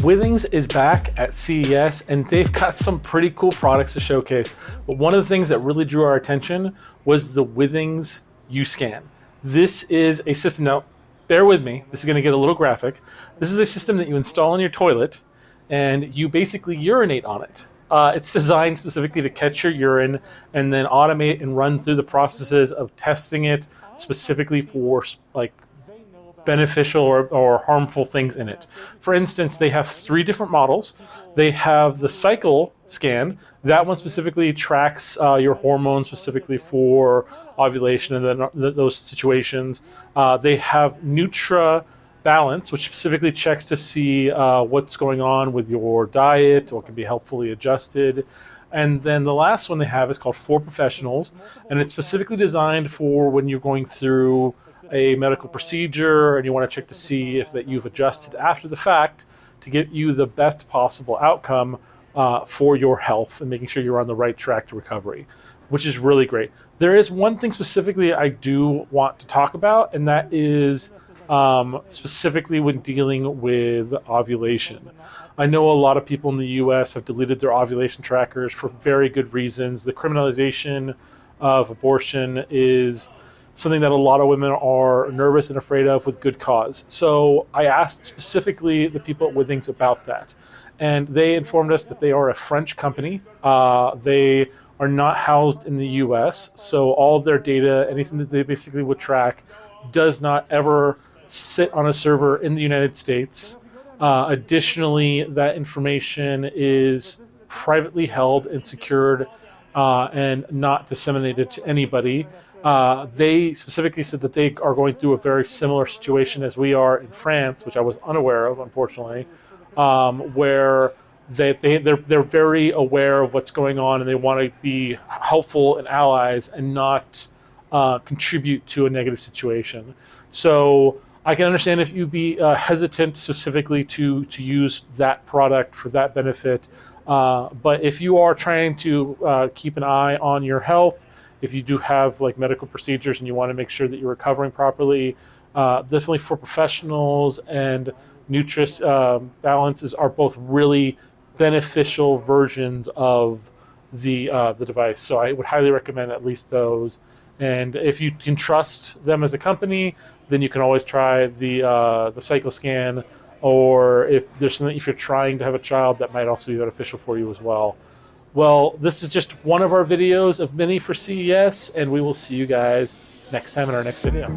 Withings is back at CES and they've got some pretty cool products to showcase. But one of the things that really drew our attention was the Withings U-Scan. This is a system, now bear with me, this is going to get a little graphic. This is a system that you install in your toilet and you basically urinate on it. It's designed specifically to catch your urine and then automate and run through the processes of testing it specifically for like beneficial or harmful things in it. For instance, they have 3 different models. They have the cycle scan. That one specifically tracks your hormones specifically for ovulation and then those situations. They have NutriBalance, which specifically checks to see what's going on with your diet, what can be helpfully adjusted. And then the last one they have is called For Professionals, and it's specifically designed for when you're going through a medical procedure and you want to check to see if that you've adjusted after the fact to get you the best possible outcome for your health and making sure you're on the right track to recovery, which is really great. There is one thing specifically I do want to talk about, and that is specifically when dealing with ovulation. I know a lot of people in the US have deleted their ovulation trackers for very good reasons. The criminalization of abortion is something that a lot of women are nervous and afraid of with good cause. So I asked specifically the people at Withings about that. And they informed us that they are a French company. They are not housed in the US. So all of their data, anything that they basically would track, does not ever sit on a server in the United States. Additionally, that information is privately held and secured and not disseminated to anybody. They specifically said that they are going through a very similar situation as we are in France, which I was unaware of, unfortunately, where they're very aware of what's going on and they want to be helpful and allies and not contribute to a negative situation. So I can understand if you'd be hesitant specifically to use that product for that benefit. But if you are trying to keep an eye on your health, if you do have like medical procedures and you want to make sure that you're recovering properly, definitely For Professionals and NutriBalances are both really beneficial versions of the device. So I would highly recommend at least those. And if you can trust them as a company, then you can always try the cycle scan, or if there's something, if you're trying to have a child, that might also be beneficial for you as well. Well, this is just one of our videos of many for CES, and we will see you guys next time in our next video.